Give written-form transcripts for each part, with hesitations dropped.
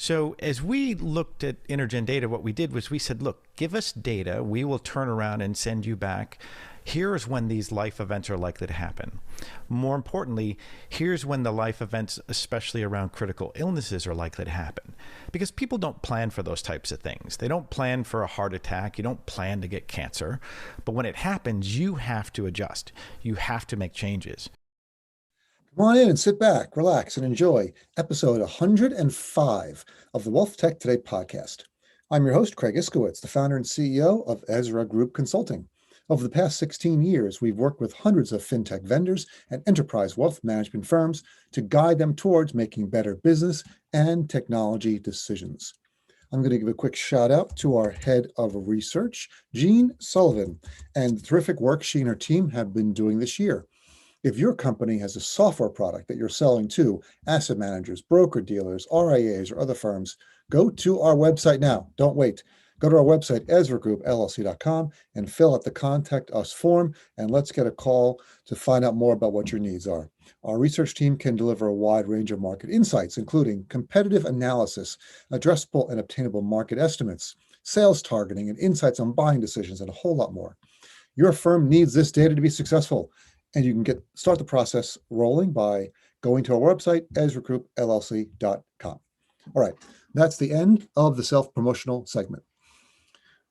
So as we looked at InterGen Data, what we did was we said, look, give us data. We will turn around and send you back. Here's when these life events are likely to happen. More importantly, here's when the life events, especially around critical illnesses, are likely to happen. Because people don't plan for those types of things. They don't plan for a heart attack. You don't plan to get cancer. But when it happens, you have to adjust. You have to make changes. Come on in and sit back, relax, and enjoy episode 105 of the Wealth Tech Today podcast. I'm your host, Craig Iskowitz, the founder and CEO of Ezra Group Consulting. Over the past 16 years, we've worked with hundreds of fintech vendors and enterprise wealth management firms to guide them towards making better business and technology decisions. I'm going to give a quick shout out to our head of research, Jean Sullivan, and the terrific work she and her team have been doing this year. If your company has a software product that you're selling to asset managers, broker dealers, RIAs, or other firms, go to our website now. Don't wait. Go to our website, EzraGroupLLC.com, and fill out the Contact Us form, and let's get a call to find out more about what your needs are. Our research team can deliver a wide range of market insights, including competitive analysis, addressable and obtainable market estimates, sales targeting, and insights on buying decisions, and a whole lot more. Your firm needs this data to be successful. And you can start the process rolling by going to our website, EzraGroupLLC.com. All right, that's the end of the self-promotional segment.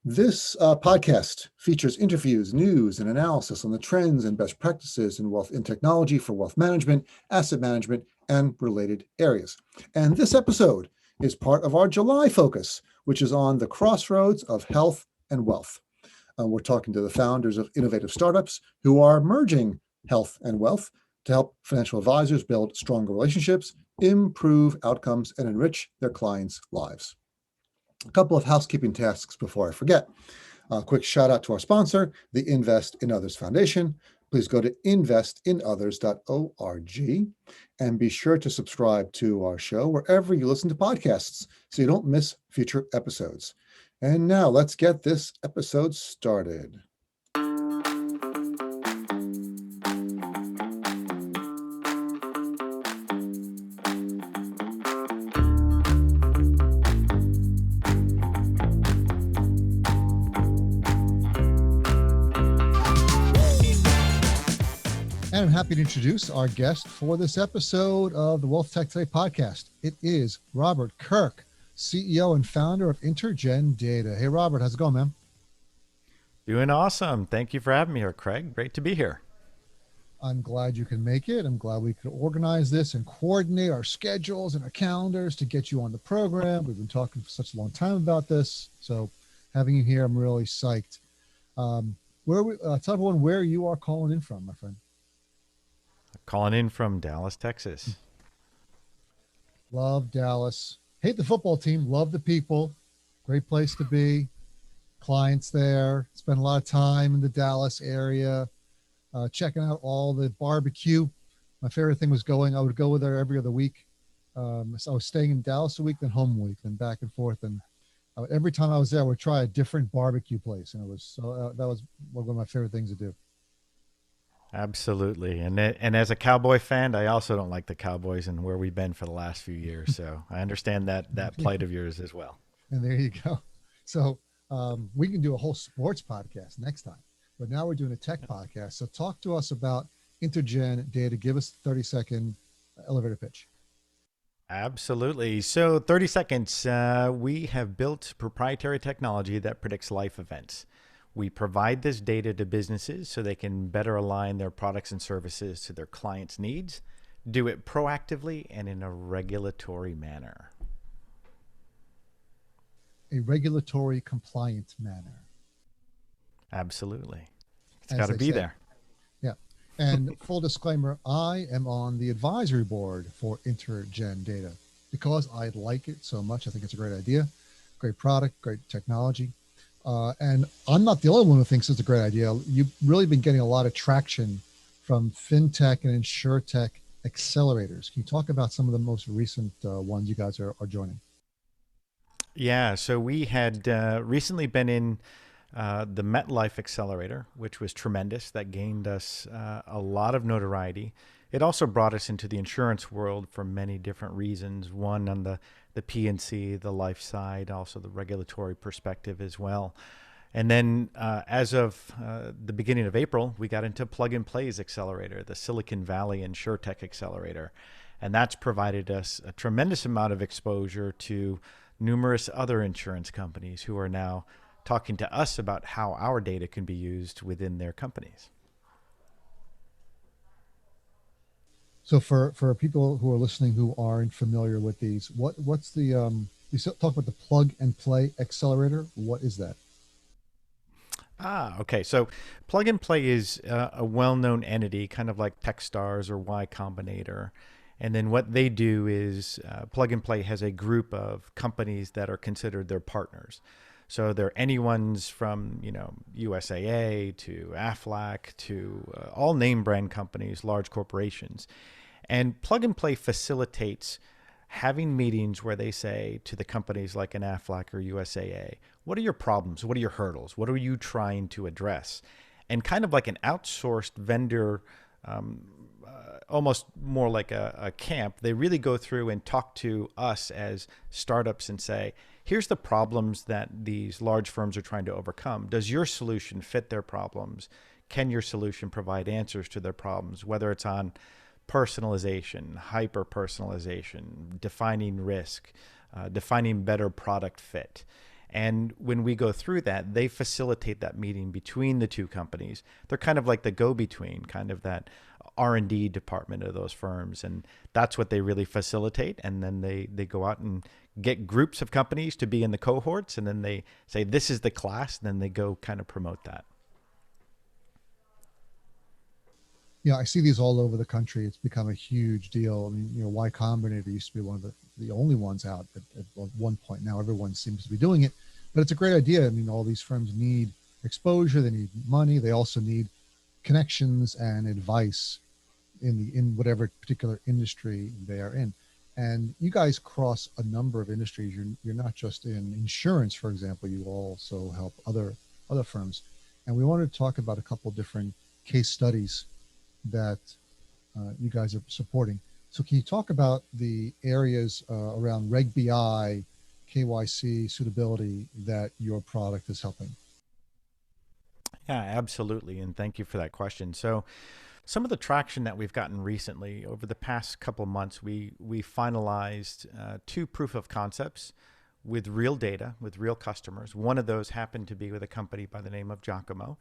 This podcast features interviews, news, and analysis on the trends and best practices in wealth and technology for wealth management, asset management, and related areas. And this episode is part of our July focus, which is on the crossroads of health and wealth. We're talking to the founders of innovative startups who are merging health and wealth to help financial advisors build stronger relationships, improve outcomes, and enrich their clients' lives. A couple of housekeeping tasks before I forget. A quick shout out to our sponsor, the Invest in Others Foundation. Please go to investinothers.org and be sure to subscribe to our show wherever you listen to podcasts so you don't miss future episodes. And now let's get this episode started. And I'm happy to introduce our guest for this episode of the Wealth Tech Today podcast. It is Robert Kirk, CEO and founder of InterGen Data. Hey, Robert, how's it going, man? Doing awesome. Thank you for having me here, Craig. Great to be here. I'm glad you can make it. I'm glad we could organize this and coordinate our schedules and our calendars to get you on the program. We've been talking for such a long time about this. So having you here, I'm really psyched. Tell everyone where you are calling in from, my friend. Calling in from Dallas, Texas. Love Dallas. Hate the football team. Love the people. Great place to be. Clients there. Spend a lot of time in the Dallas area. Checking out all the barbecue. My favorite thing was I would go there every other week. So I was staying in Dallas a week, then home a week, then back and forth. And every time I was there, I would try a different barbecue place. And that was one of my favorite things to do. Absolutely. And as a Cowboy fan, I also don't like the Cowboys and where we've been for the last few years. So I understand that plight of yours as well. And there you go. So we can do a whole sports podcast next time, but now we're doing a tech podcast. So talk to us about InterGen Data. Give us a 30-second elevator pitch. Absolutely. So 30 seconds, we have built proprietary technology that predicts life events. We provide this data to businesses so they can better align their products and services to their clients' needs, do it proactively and in a regulatory manner. A regulatory compliant manner. Absolutely. It's got to be there. Yeah. And full disclaimer, I am on the advisory board for InterGen Data because I like it so much. I think it's a great idea, great product, great technology. And I'm not the only one who thinks it's a great idea. You've really been getting a lot of traction from fintech and insurtech accelerators. Can you talk about some of the most recent ones you guys are joining? Yeah, so we had recently been in the MetLife Accelerator, which was tremendous. That gained us a lot of notoriety. It also brought us into the insurance world for many different reasons. One, on the the P&C, the life side, also the regulatory perspective as well. And then as of the beginning of April, we got into Plug and Play's accelerator, the Silicon Valley InsurTech accelerator. And that's provided us a tremendous amount of exposure to numerous other insurance companies who are now talking to us about how our data can be used within their companies. So for people who are listening who aren't familiar with these, what's the talk about the Plug and Play accelerator? What is that? Okay. So Plug and Play is a well-known entity, kind of like Techstars or Y Combinator. And then what they do is Plug and Play has a group of companies that are considered their partners. So they're anyone's from, USAA to Aflac to all name brand companies, large corporations. And Plug and Play facilitates having meetings where they say to the companies like an Aflac or USAA, what are your problems? What are your hurdles? What are you trying to address? And kind of like an outsourced vendor, almost more like a camp, they really go through and talk to us as startups and say, here's the problems that these large firms are trying to overcome. Does your solution fit their problems? Can your solution provide answers to their problems, whether it's on personalization, hyper personalization, defining risk, defining better product fit? And when we go through that, they facilitate that meeting between the two companies. They're kind of like the go-between, kind of that R&D department of those firms. And that's what they really facilitate. And then they go out and get groups of companies to be in the cohorts. And then they say, this is the class. And then they go kind of promote that. Yeah, I see these all over the country. It's become a huge deal. I mean, Y Combinator used to be one of the only ones out at one point. Now everyone seems to be doing it, but it's a great idea. I mean, all these firms need exposure, they need money, they also need connections and advice in whatever particular industry they are in. And you guys cross a number of industries. You're not just in insurance, for example. You also help other firms. And we wanted to talk about a couple of different case studies that you guys are supporting. So can you talk about the areas around Reg BI, KYC, suitability that your product is helping? Yeah, absolutely. And thank you for that question. So some of the traction that we've gotten recently over the past couple of months, we finalized two proof of concepts with real data, with real customers. One of those happened to be with a company by the name of Giacomo.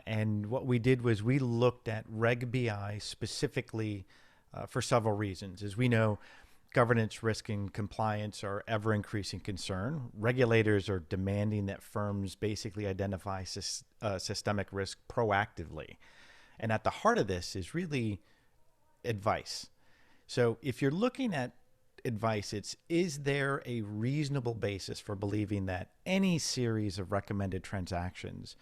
And what we did was we looked at Reg BI specifically for several reasons. As we know, governance, risk, and compliance are ever increasing concern. Regulators are demanding that firms basically identify systemic risk proactively. And at the heart of this is really advice. So if you're looking at advice, is there a reasonable basis for believing that any series of recommended transactions,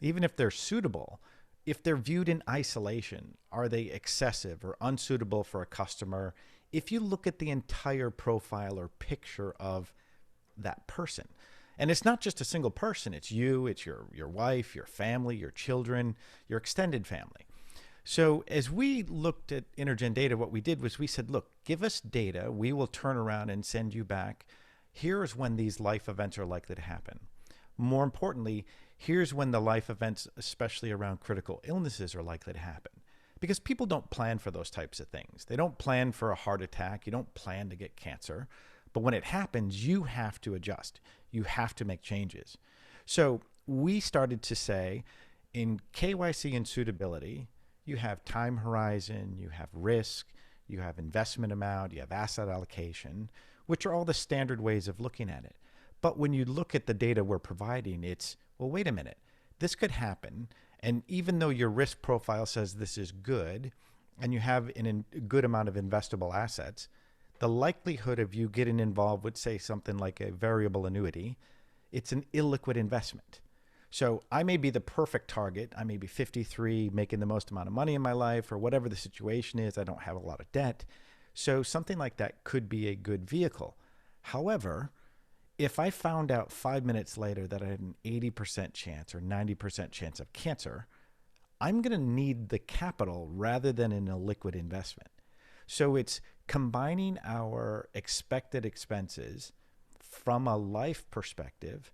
even if they're suitable, if they're viewed in isolation, are they excessive or unsuitable for a customer? If you look at the entire profile or picture of that person, and it's not just a single person, it's you, it's your wife, your family, your children, your extended family. So as we looked at InterGen Data, what we did was we said, look, give us data. We will turn around and send you back. Here's when these life events are likely to happen. More importantly, here's when the life events, especially around critical illnesses, are likely to happen. Because people don't plan for those types of things. They don't plan for a heart attack. You don't plan to get cancer. But when it happens, you have to adjust. You have to make changes. So we started to say in KYC and suitability, you have time horizon, you have risk, you have investment amount, you have asset allocation, which are all the standard ways of looking at it. But when you look at the data we're providing, it's, well, wait a minute, this could happen. And even though your risk profile says this is good, and you have a good amount of investable assets, the likelihood of you getting involved with, say, something like a variable annuity, it's an illiquid investment. So I may be the perfect target. I may be 53, making the most amount of money in my life, or whatever the situation is. I don't have a lot of debt. So something like that could be a good vehicle. However, if I found out 5 minutes later that I had an 80% chance or 90% chance of cancer, I'm going to need the capital rather than an illiquid investment. So it's combining our expected expenses from a life perspective,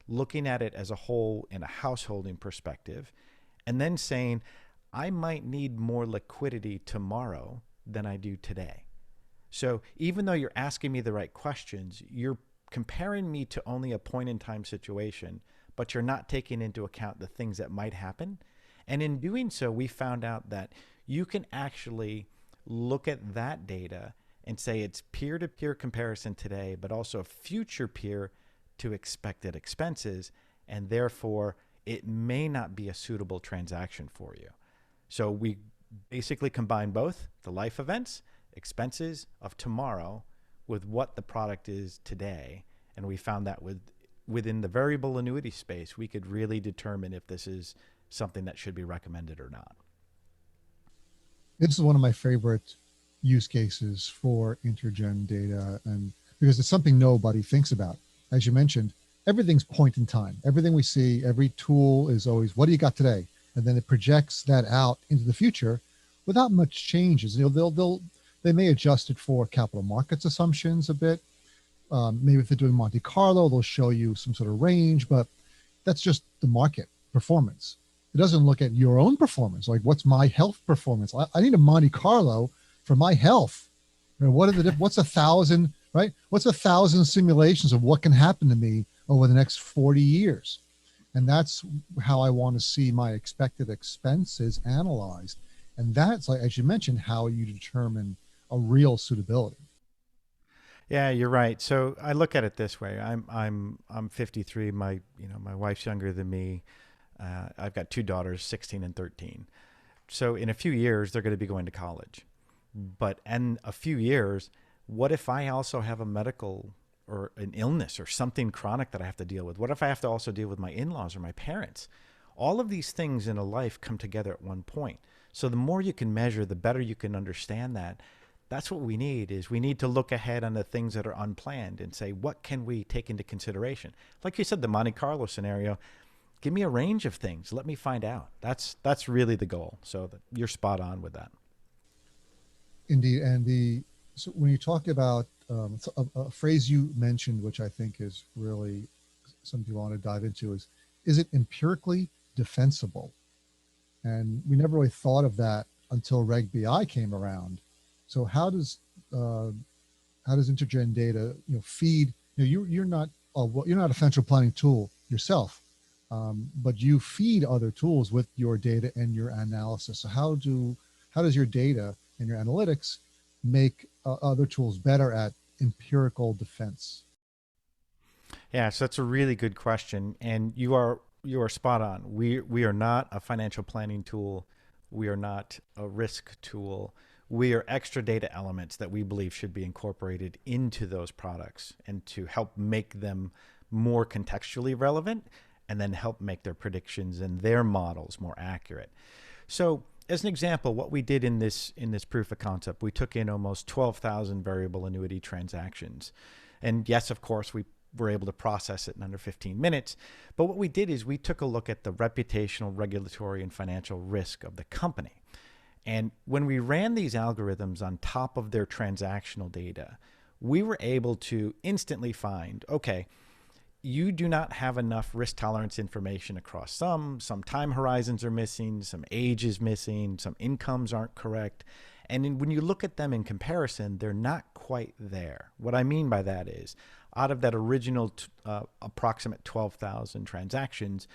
looking at it as a whole in a householding perspective, and then saying, I might need more liquidity tomorrow than I do today. So even though you're asking me the right questions, you're comparing me to only a point in time situation, but you're not taking into account the things that might happen. And in doing so, we found out that you can actually look at that data and say it's peer-to-peer comparison today, but also future peer to expected expenses, and therefore it may not be a suitable transaction for you. So we basically combine both the life events, expenses of tomorrow, with what the product is today. And we found that within the variable annuity space, we could really determine if this is something that should be recommended or not. This is one of my favorite use cases for InterGen data, and because it's something nobody thinks about. As you mentioned, everything's point in time. Everything we see, every tool is always, what do you got today? And then it projects that out into the future without much changes. They may adjust it for capital markets assumptions a bit. Maybe if they're doing Monte Carlo, they'll show you some sort of range, but that's just the market performance. It doesn't look at your own performance. Like, what's my health performance? I need a Monte Carlo for my health. What's 1,000, right? What's 1,000 simulations of what can happen to me over the next 40 years? And that's how I want to see my expected expenses analyzed. And that's, like, as you mentioned, how you determine a real suitability. Yeah, you're right. So I look at it this way. I'm 53. My wife's younger than me. I've got two daughters, 16 and 13. So in a few years, they're going to be going to college. But in a few years, what if I also have a medical or an illness or something chronic that I have to deal with? What if I have to also deal with my in-laws or my parents? All of these things in a life come together at one point. So the more you can measure, the better you can understand that. That's what we need to look ahead on the things that are unplanned and say, what can we take into consideration? Like you said, the Monte Carlo scenario, give me a range of things. Let me find out. That's really the goal. So you're spot on with that. Indeed. And so when you talk about a phrase you mentioned, which I think is really something you want to dive into, is it empirically defensible? And we never really thought of that until Reg BI came around. So how does InterGen Data feed? You're not a financial planning tool yourself, but you feed other tools with your data and your analysis. So how does your data and your analytics make other tools better at empirical defense? Yeah, so that's a really good question, and you are spot on. We are not a financial planning tool. We are not a risk tool. We are extra data elements that we believe should be incorporated into those products and to help make them more contextually relevant and then help make their predictions and their models more accurate. So as an example, what we did in this proof of concept, we took in almost 12,000 variable annuity transactions. And yes, of course, we were able to process it in under 15 minutes. But what we did is we took a look at the reputational, regulatory, and financial risk of the company. And when we ran these algorithms on top of their transactional data, we were able to instantly find, okay, you do not have enough risk tolerance information across some time horizons are missing, some age is missing, some incomes aren't correct. And when you look at them in comparison, they're not quite there. What I mean by that is, out of that original approximate 12,000 transactions,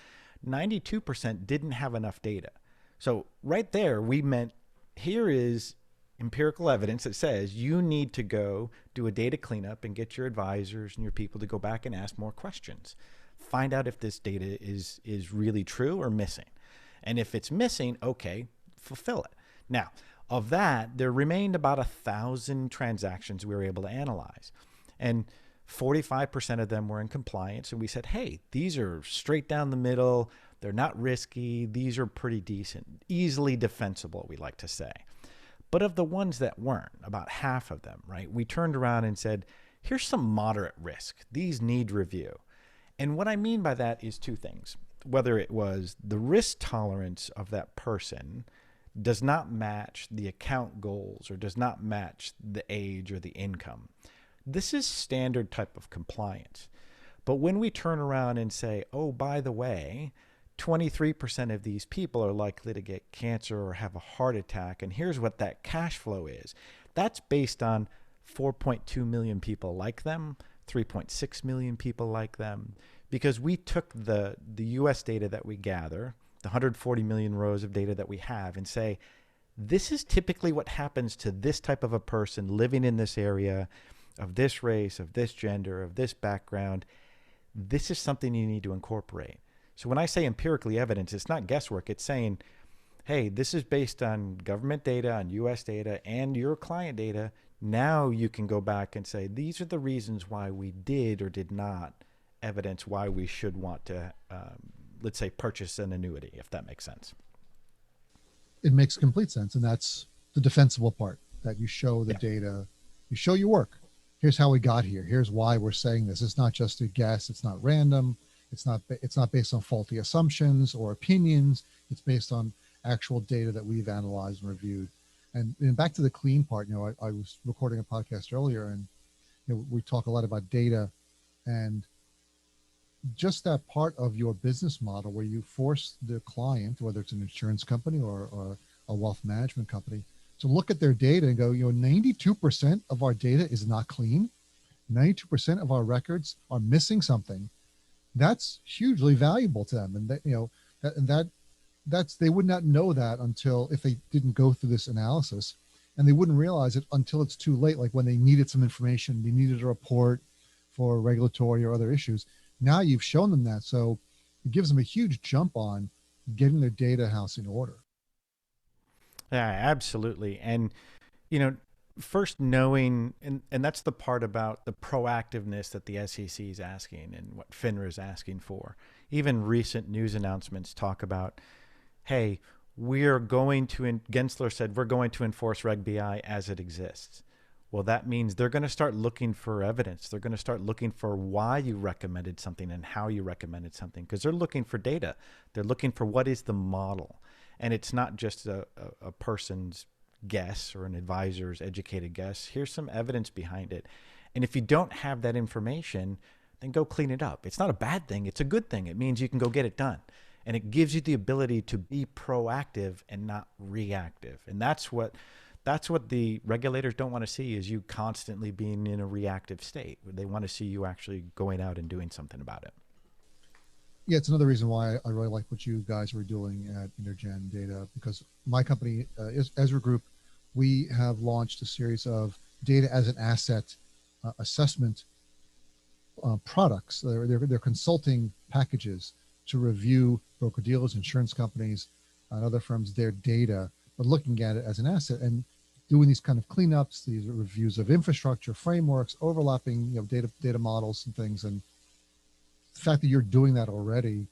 92% didn't have enough data. So right there, we meant here is empirical evidence that says you need to go do a data cleanup and get your advisors and your people to go back and ask more questions. Find out if this data is really true or missing. And if it's missing, okay, fulfill it. Now, of that, there remained about 1,000 transactions we were able to analyze. And 45% of them were in compliance. And we said, hey, these are straight down the middle. They're not risky. These are pretty decent, easily defensible, we like to say. But of the ones that weren't, about half of them, right, we turned around and said, here's some moderate risk. These need review. And what I mean by that is two things. Whether it was the risk tolerance of that person does not match the account goals or does not match the age or the income. This is standard type of compliance. But when we turn around and say, oh, by the way, 23% of these people are likely to get cancer or have a heart attack, and here's what that cash flow is. That's based on 4.2 million people like them, 3.6 million people like them, because we took the US data that we gather, the 140 million rows of data that we have, and say, this is typically what happens to this type of a person living in this area, of this race, of this gender, of this background. This is something you need to incorporate. So when I say empirically evidence, it's not guesswork. It's saying, hey, this is based on government data, on US data, and your client data. Now you can go back and say, these are the reasons why we did or did not evidence why we should want to, let's say, purchase an annuity, if that makes sense. It makes complete sense. And that's the defensible part, that you show the data, you show your work. Here's how we got here. Here's why we're saying this. It's not just a guess. It's not random. It's not based on faulty assumptions or opinions. It's based on actual data that we've analyzed and reviewed. And back to the clean part, I was recording a podcast earlier, and we talk a lot about data, and just that part of your business model where you force the client, whether it's an insurance company or a wealth management company, to look at their data and go, 92% of our data is not clean. 92% of our records are missing something. That's hugely valuable to them. And that's they would not know that until if they didn't go through this analysis, and they wouldn't realize it until it's too late. Like when they needed some information, they needed a report for regulatory or other issues. Now you've shown them that. So it gives them a huge jump on getting their data house in order. Yeah, absolutely. And, first knowing, and that's the part about the proactiveness that the SEC is asking and what FINRA is asking for. Even recent news announcements talk about, hey, Gensler said, we're going to enforce Reg BI as it exists. Well, that means they're going to start looking for evidence. They're going to start looking for why you recommended something and how you recommended something, because they're looking for data. They're looking for what is the model. And it's not just a person's guess or an advisor's educated guess. Here's some evidence behind it. And if you don't have that information, then go clean it up. It's not a bad thing. It's a good thing. It means you can go get it done. And it gives you the ability to be proactive and not reactive. And that's what the regulators don't want to see, is you constantly being in a reactive state. They want to see you actually going out and doing something about it. Yeah, it's another reason why I really like what you guys were doing at InterGen Data, because my company, Ezra Group, we have launched a series of data as an asset assessment products. They're consulting packages to review broker-dealers, insurance companies, and other firms, their data, but looking at it as an asset and doing these kind of cleanups, these reviews of infrastructure, frameworks, overlapping data models and things. And the fact that you're doing that already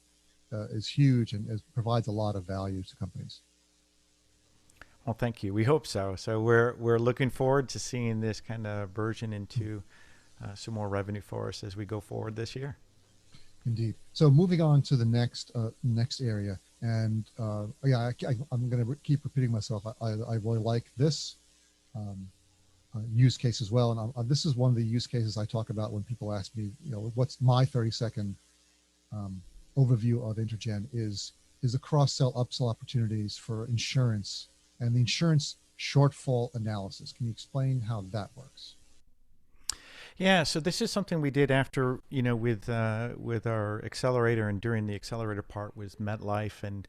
is huge and provides a lot of value to companies. Well, thank you. We hope so. So we're looking forward to seeing this kind of version into some more revenue for us as we go forward this year. Indeed. So moving on to the next area, and I'm going to keep repeating myself. I really like this use case as well, and this is one of the use cases I talk about when people ask me, what's my 30-second overview of InterGen is the cross-sell, upsell opportunities for insurance and the insurance shortfall analysis. Can you explain how that works? Yeah, so this is something we did after, with our accelerator, and during the accelerator part was MetLife, and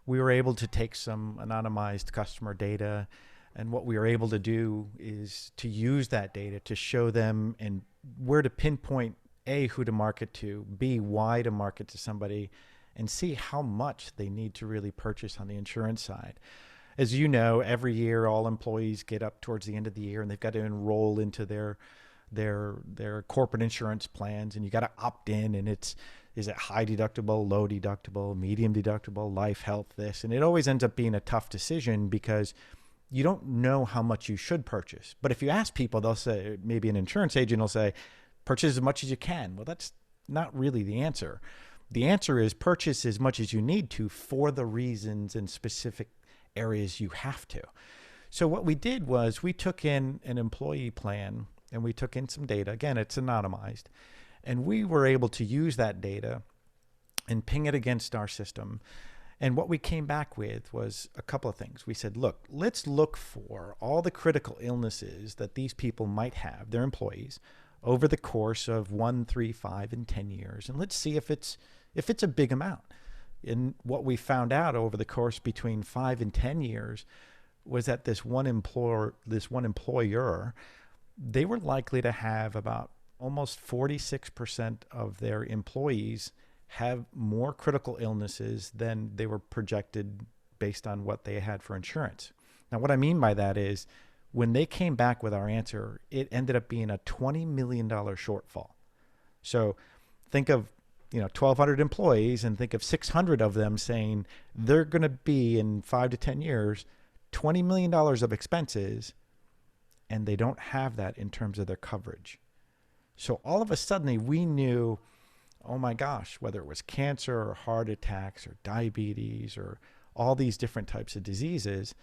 we were able to take some anonymized customer data, and what we were able to do is to use that data to show them and where to pinpoint A, who to market to, B, why to market to somebody, and C, how much they need to really purchase on the insurance side. As you know, every year all employees get up towards the end of the year and they've got to enroll into their corporate insurance plans, and you got to opt in, and is it high deductible, low deductible, medium deductible, life, health, this, and it always ends up being a tough decision because you don't know how much you should purchase. But if you ask people, they'll say, maybe an insurance agent will say, purchase as much as you can. Well, that's not really the answer. The answer is purchase as much as you need to for the reasons and specific areas you have to. So what we did was we took in an employee plan and we took in some data. Again, it's anonymized. And we were able to use that data and ping it against our system. And what we came back with was a couple of things. We said, look, let's look for all the critical illnesses that these people might have, their employees, over the course of 1, 3, 5, and 10 years. And let's see if it's a big amount. And what we found out over the course between 5 and 10 years was that this one employer, they were likely to have about almost 46% of their employees have more critical illnesses than they were projected based on what they had for insurance. Now, what I mean by that is when they came back with our answer, it ended up being a $20 million shortfall. So think of 1,200 employees and think of 600 of them saying they're going to be in 5 to 10 years, $20 million of expenses, and they don't have that in terms of their coverage. So all of a sudden we knew, oh my gosh, whether it was cancer or heart attacks or diabetes or all these different types of diseases,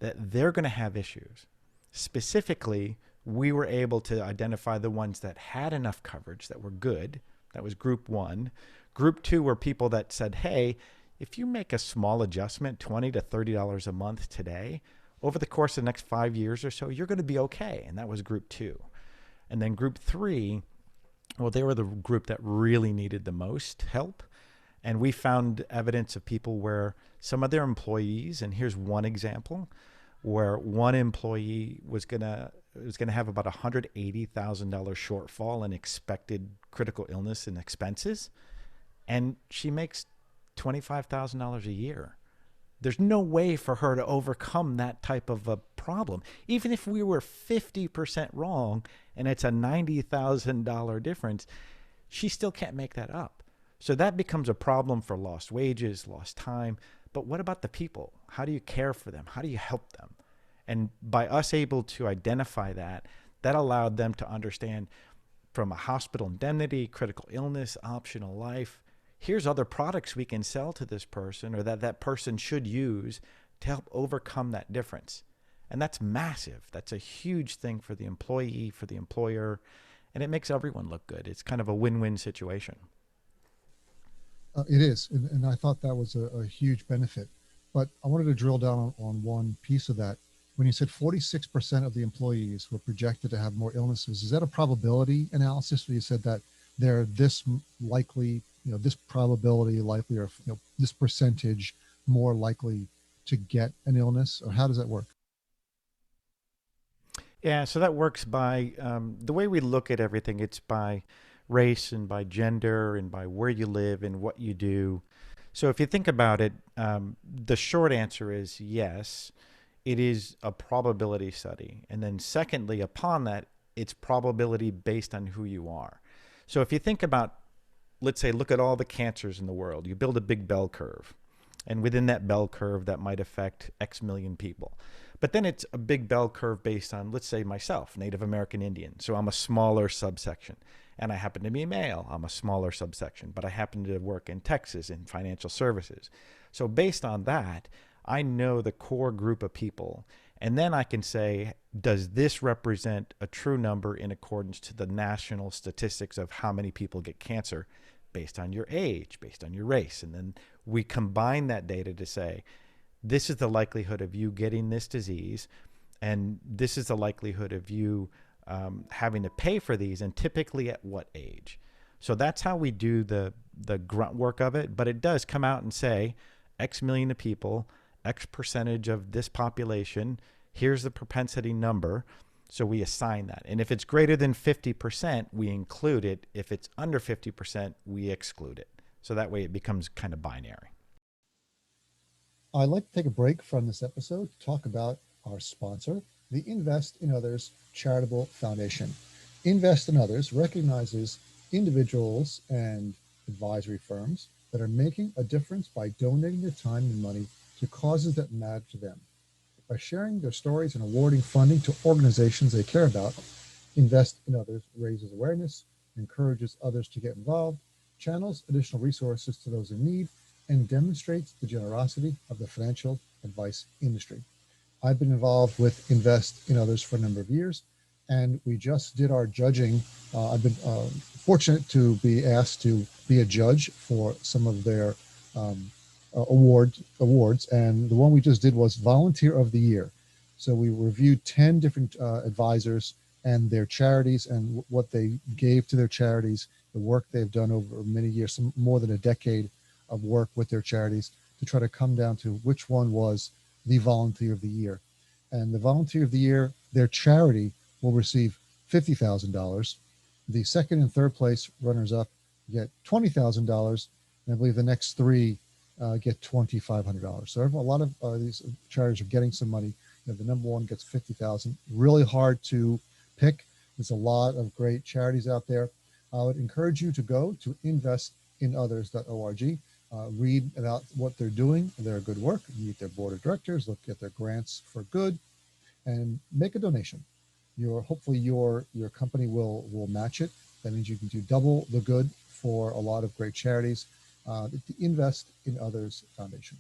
that they're going to have issues. Specifically, we were able to identify the ones that had enough coverage that were good. That was group 1. Group 2 were people that said, hey, if you make a small adjustment, $20 to $30 a month today, over the course of the next 5 years or so, you're going to be okay. And that was group 2. And then group 3, well, they were the group that really needed the most help. And we found evidence of people where some of their employees, and here's one example, where one employee was going to have about $180,000 shortfall in expected critical illness and expenses. And she makes $25,000 a year. There's no way for her to overcome that type of a problem. Even if we were 50% wrong and it's a $90,000 difference, she still can't make that up. So that becomes a problem for lost wages, lost time. But what about the people? How do you care for them? How do you help them? And by us able to identify that, that allowed them to understand from a hospital indemnity, critical illness, optional life, here's other products we can sell to this person or that person should use to help overcome that difference. And that's massive. That's a huge thing for the employee, for the employer, and it makes everyone look good. It's kind of a win-win situation. It is. And I thought that was a huge benefit. But I wanted to drill down on one piece of that. When you said 46% of the employees were projected to have more illnesses, is that a probability analysis where you said that they're this likely, this probability likely, or this percentage more likely to get an illness, or how does that work? Yeah, so that works by the way we look at everything. It's by race and by gender and by where you live and what you do. So if you think about it, the short answer is yes, it is a probability study. And then secondly, upon that, it's probability based on who you are. So if you think about, let's say, look at all the cancers in the world. You build a big bell curve. And within that bell curve, that might affect X million people. But then it's a big bell curve based on, let's say, myself, Native American Indian. So I'm a smaller subsection. And I happen to be male. I'm a smaller subsection. But I happen to work in Texas in financial services. So based on that, I know the core group of people. And then I can say, does this represent a true number in accordance to the national statistics of how many people get cancer based on your age, based on your race? And then we combine that data to say, this is the likelihood of you getting this disease, and this is the likelihood of you having to pay for these, and typically at what age. So that's how we do the grunt work of it, but it does come out and say X million of people, X percentage of this population, here's the propensity number. So we assign that. And if it's greater than 50%, we include it. If it's under 50%, we exclude it. So that way it becomes kind of binary. I'd like to take a break from this episode to talk about our sponsor, the Invest in Others Charitable Foundation. Invest in Others recognizes individuals and advisory firms that are making a difference by donating their time and money to causes that matter to them. By sharing their stories and awarding funding to organizations they care about, Invest in Others raises awareness, encourages others to get involved, channels additional resources to those in need, and demonstrates the generosity of the financial advice industry. I've been involved with Invest in Others for a number of years, and we just did our judging. I've been fortunate to be asked to be a judge for some of their awards, and the one we just did was Volunteer of the Year. So we reviewed 10 different advisors and their charities and what they gave to their charities, the work they've done over many years, some more than a decade of work with their charities, to try to come down to which one was the Volunteer of the Year. And the Volunteer of the Year, their charity will receive $50,000. The second and third place runners up get $20,000. And I believe the next three get $2,500. So a lot of these charities are getting some money. The number one gets $50,000. Really hard to pick. There's a lot of great charities out there. I would encourage you to go to investinothers.org. Read about what they're doing, their good work, meet their board of directors, look at their grants for good, and make a donation. Hopefully your company will match it. That means you can do double the good for a lot of great charities. The Invest in Others Foundation.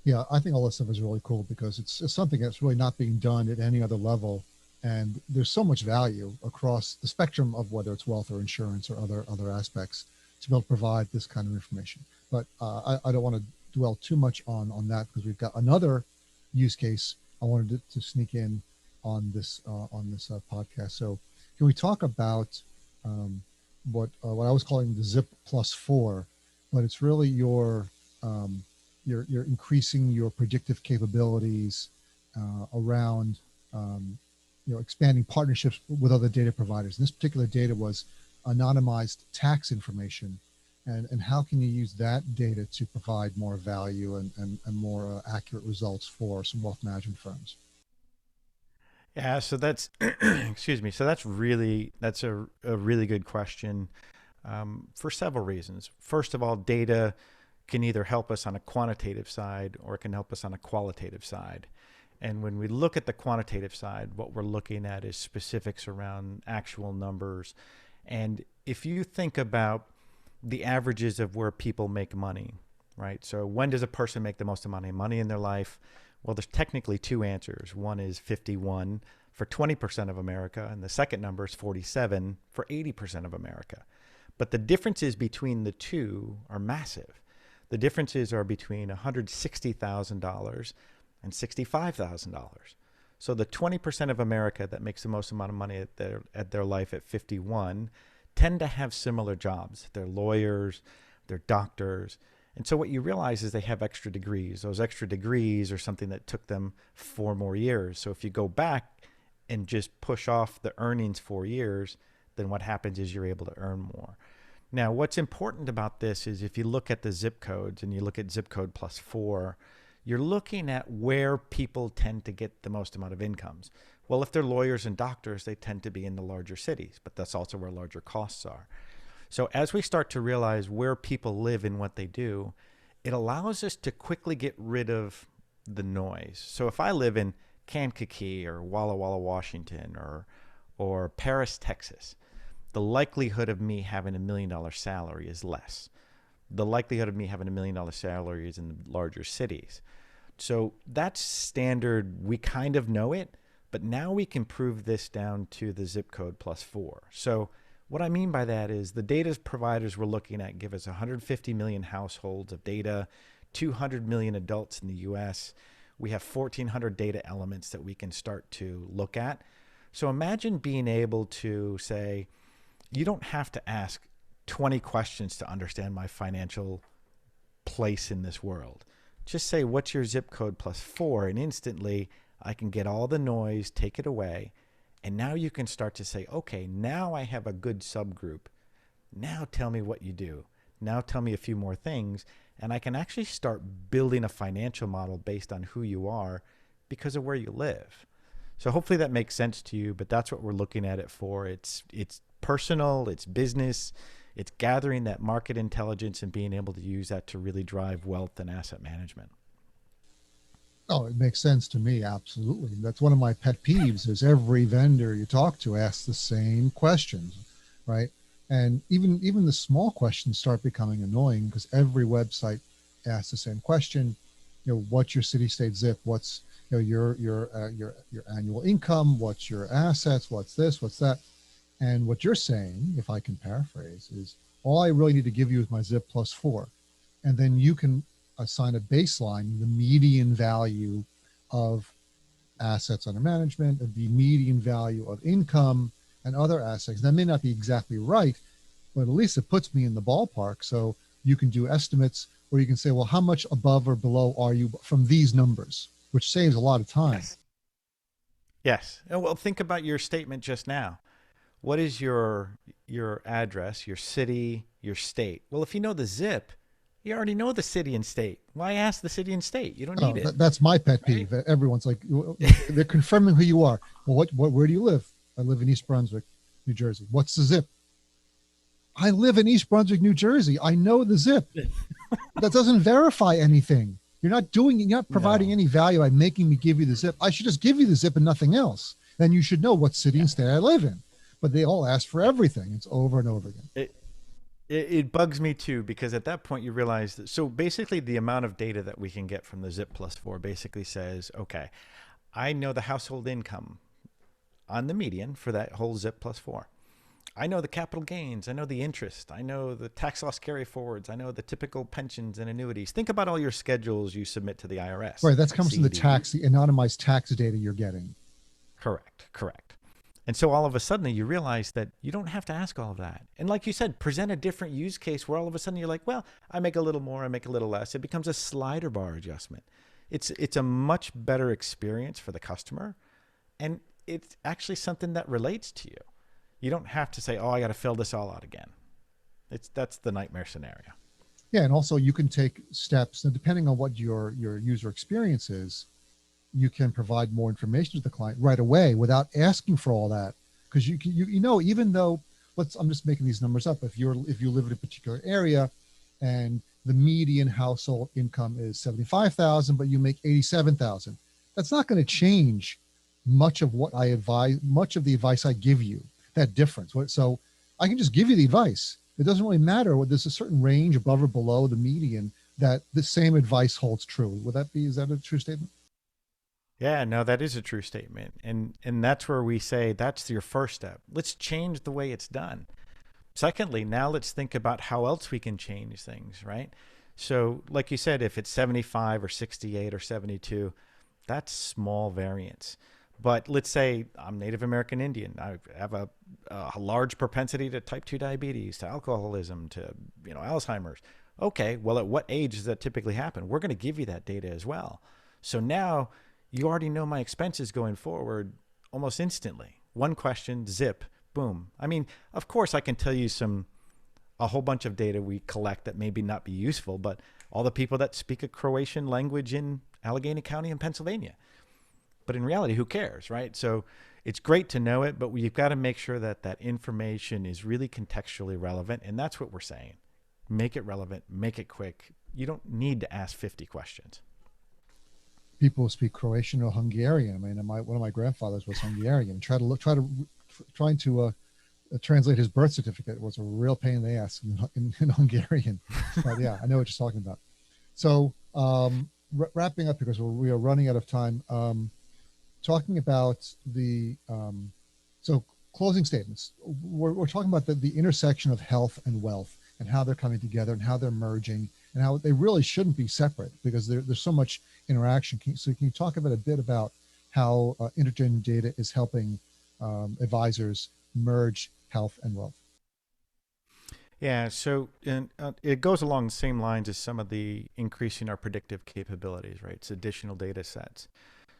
Yeah, I think all this stuff is really cool because it's something that's really not being done at any other level. And there's so much value across the spectrum of whether it's wealth or insurance or other aspects to be able to provide this kind of information. But I don't want to dwell too much on that because we've got another use case I wanted to sneak in on this podcast. So can we talk about what I was calling the Zip plus 4, but it's really you're increasing your predictive capabilities around expanding partnerships with other data providers. And this particular data was anonymized tax information, and how can you use that data to provide more value and more accurate results for some wealth management firms? Yeah, so that's excuse me. So that's a really good question for several reasons. First of all, data can either help us on a quantitative side or it can help us on a qualitative side. And when we look at the quantitative side, what we're looking at is specifics around actual numbers. And if you think about the averages of where people make money, right? So when does a person make the most amount of money in their life? Well, there's technically two answers. One is 51 for 20% of America, and the second number is 47 for 80% of America. But the differences between the two are massive. The differences are between $160,000 and $65,000. So the 20% of America that makes the most amount of money at their life at 51 tend to have similar jobs. They're lawyers, they're doctors. And so what you realize is they have extra degrees. Those extra degrees are something that took them 4 more years. So if you go back and just push off the earnings 4 years, then what happens is you're able to earn more. Now, what's important about this is if you look at the zip codes and you look at zip code plus 4, you're looking at where people tend to get the most amount of incomes. Well, if they're lawyers and doctors, they tend to be in the larger cities, but that's also where larger costs are. So as we start to realize where people live and what they do, it allows us to quickly get rid of the noise. So if I live in Kankakee or Walla Walla, Washington, or Paris, Texas, the likelihood of me having $1 million salary is less. The likelihood of me having $1 million salary is in the larger cities. So that's standard. We kind of know it, but now we can prove this down to the zip code plus 4. So what I mean by that is the data providers we're looking at give us 150 million households of data, 200 million adults in the US. We have 1,400 data elements that we can start to look at. So imagine being able to say, you don't have to ask 20 questions to understand my financial place in this world. Just say, what's your zip code plus 4? And instantly I can get all the noise, take it away. And now you can start to say, okay, now I have a good subgroup. Now tell me what you do. Now tell me a few more things. And I can actually start building a financial model based on who you are because of where you live. So hopefully that makes sense to you, but that's what we're looking at it for. It's personal, it's business, it's gathering that market intelligence and being able to use that to really drive wealth and asset management. Oh, it makes sense to me. Absolutely. That's one of my pet peeves is every vendor you talk to asks the same questions, right? And even the small questions start becoming annoying because every website asks the same question. what's your city state zip, what's your annual income, what's your assets, what's this, what's that. And what you're saying, if I can paraphrase, is all I really need to give you is my zip plus 4. And then you can assign a baseline, the median value of assets under management, the median value of income and other assets. That may not be exactly right, but at least it puts me in the ballpark. So you can do estimates where you can say, well, how much above or below are you from these numbers, which saves a lot of time. Yes. Yes. Well, think about your statement just now. What is your address, your city, your state? Well, if you know the zip, you already know the city and state. Why ask the city and state? You don't need it. That's my pet peeve. Right? Everyone's like, they're confirming who you are. Well, where do you live? I live in East Brunswick, New Jersey. What's the zip? I live in East Brunswick, New Jersey. I know the zip. That doesn't verify anything. You're not providing any value by making me give you the zip. I should just give you the zip and nothing else. Then you should know what city and state I live in. But they all ask for everything. It's over and over again. It bugs me too, because at that point you realize that, so basically the amount of data that we can get from the zip plus 4 basically says, okay, I know the household income on the median for that whole zip plus 4. I know the capital gains. I know the interest. I know the tax loss carry forwards. I know the typical pensions and annuities. Think about all your schedules you submit to the IRS. Right. That comes from the anonymized tax data you're getting. Correct. And so all of a sudden you realize that you don't have to ask all of that. And like you said, present a different use case where all of a sudden you're like, well, I make a little more, I make a little less. It becomes a slider bar adjustment. It's a much better experience for the customer. And it's actually something that relates to you. You don't have to say, oh, I got to fill this all out again. That's the nightmare scenario. Yeah. And also you can take steps, and depending on what your user experience is, you can provide more information to the client right away without asking for all that. Because even though, I'm just making these numbers up. If you live in a particular area and the median household income is 75,000, but you make 87,000, that's not going to change much of the advice I give you, that difference. So I can just give you the advice. It doesn't really matter what there's a certain range above or below the median that the same advice holds true. Is that a true statement? Yeah, no, that is a true statement. And that's where we say that's your first step. Let's change the way it's done. Secondly, now let's think about how else we can change things, right? So like you said, if it's 75 or 68 or 72, that's small variance. But let's say I'm Native American Indian. I have a large propensity to type 2 diabetes, to alcoholism, to Alzheimer's. Okay, well, at what age does that typically happen? We're going to give you that data as well. So now you already know my expenses going forward almost instantly. One question, zip, boom. I mean, of course, I can tell you a whole bunch of data we collect that maybe not be useful, but all the people that speak a Croatian language in Allegheny County in Pennsylvania. But in reality, who cares, right? So it's great to know it, but you've got to make sure that that information is really contextually relevant. And that's what we're saying. Make it relevant, make it quick. You don't need to ask 50 questions. People speak Croatian or Hungarian. I mean, one of my grandfathers was Hungarian. Trying to translate his birth certificate was a real pain in the ass in Hungarian. But yeah, I know what you're talking about. So wrapping up because we are running out of time. Talking about so closing statements. We're talking about the intersection of health and wealth and how they're coming together and how they're merging and how they really shouldn't be separate because there's so much interaction. Can you talk about a bit about how InterGen Data is helping advisors merge health and wealth? Yeah, so it goes along the same lines as some of the increasing our predictive capabilities, right? It's additional data sets.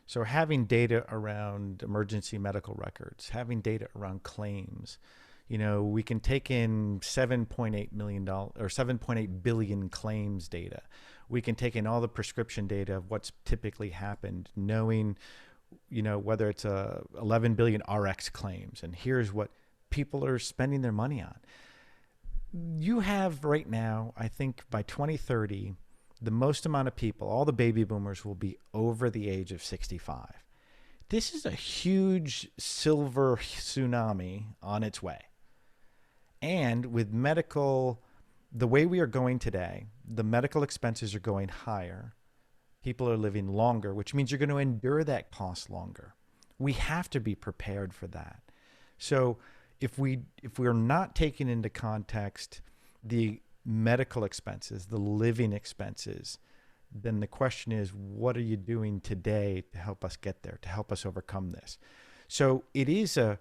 So having data around emergency medical records, having data around claims, we can take in $7.8 million or 7.8 billion claims data. We can take in all the prescription data of what's typically happened, knowing, whether it's 11 billion RX claims, and here's what people are spending their money on. You have right now, I think by 2030, the most amount of people, all the baby boomers, will be over the age of 65. This is a huge silver tsunami on its way. And with the way we are going today, the medical expenses are going higher. People are living longer, which means you're going to endure that cost longer. We have to be prepared for that. So if we're not taking into context the medical expenses, the living expenses, then the question is, what are you doing today to help us get there, to help us overcome this? So it's a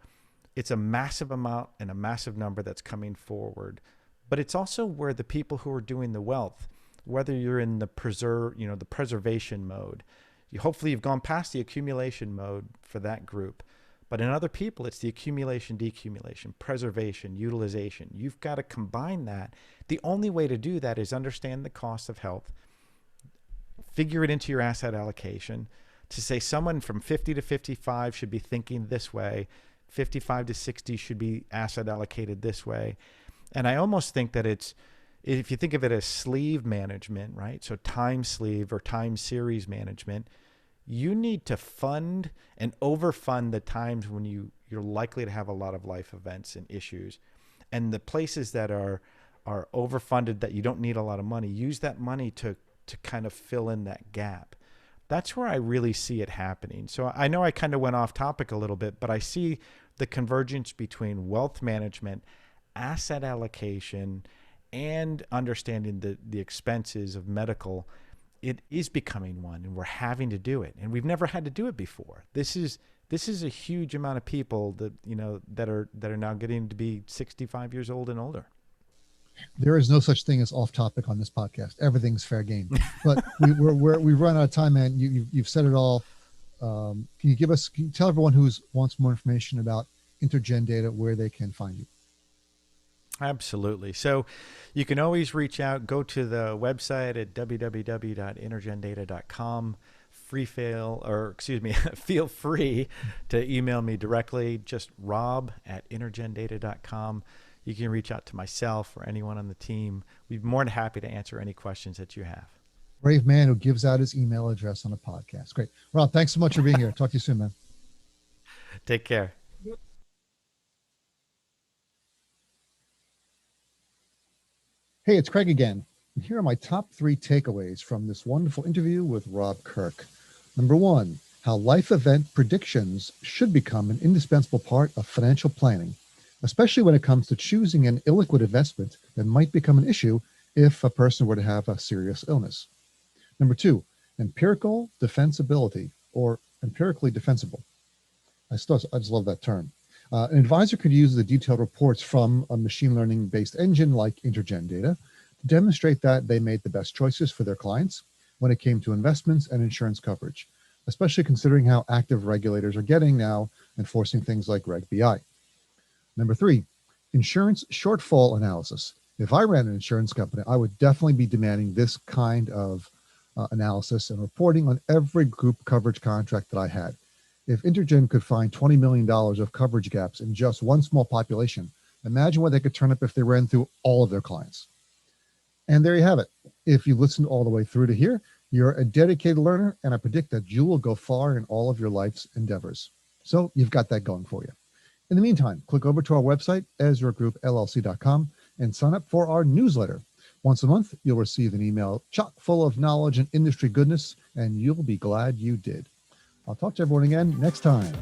massive amount and a massive number that's coming forward, but it's also where the people who are doing the wealth, whether you're in the preservation mode, hopefully you've gone past the accumulation mode for that group. But in other people, it's the accumulation, decumulation, preservation, utilization. You've got to combine that. The only way to do that is understand the cost of health, figure it into your asset allocation, to say someone from 50 to 55 should be thinking this way, 55 to 60 should be asset allocated this way. And I almost think that if you think of it as sleeve management, right? So time sleeve or time series management, you need to fund and overfund the times when you're likely to have a lot of life events and issues. And the places that are overfunded, that you don't need a lot of money, use that money to kind of fill in that gap. That's where I really see it happening. So I know I kind of went off topic a little bit, but I see the convergence between wealth management, asset allocation, and understanding the expenses of medical. It is becoming one, and we're having to do it, and we've never had to do it before. This is a huge amount of people that are now getting to be 65 years old and older. There is no such thing as off topic on this podcast. Everything's fair game. But we've run out of time, man. You've said it all. Can you tell everyone who wants more information about InterGen Data where they can find you? Absolutely. So you can always reach out, go to the website at www.intergendata.com. Feel free to email me directly, just rob@intergendata.com. You can reach out to myself or anyone on the team. We'd be more than happy to answer any questions that you have. Brave man who gives out his email address on a podcast. Great. Rob, thanks so much for being here. Talk to you soon, man. Take care. Hey, it's Craig again. And here are my top 3 takeaways from this wonderful interview with Rob Kirk. Number 1, how life event predictions should become an indispensable part of financial planning, especially when it comes to choosing an illiquid investment that might become an issue if a person were to have a serious illness. Number 2, empirical defensibility, or empirically defensible. I just love that term. An advisor could use the detailed reports from a machine learning-based engine like InterGen Data to demonstrate that they made the best choices for their clients when it came to investments and insurance coverage, especially considering how active regulators are getting now, enforcing things like Reg BI. Number 3, insurance shortfall analysis. If I ran an insurance company, I would definitely be demanding this kind of analysis and reporting on every group coverage contract that I had. If InterGen could find $20 million of coverage gaps in just one small population, imagine what they could turn up if they ran through all of their clients. And there you have it. If you listened all the way through to here, you're a dedicated learner, and I predict that you will go far in all of your life's endeavors. So you've got that going for you. In the meantime, click over to our website, EzraGroupLLC.com, and sign up for our newsletter. Once a month, you'll receive an email chock full of knowledge and industry goodness, and you'll be glad you did. I'll talk to everyone again next time.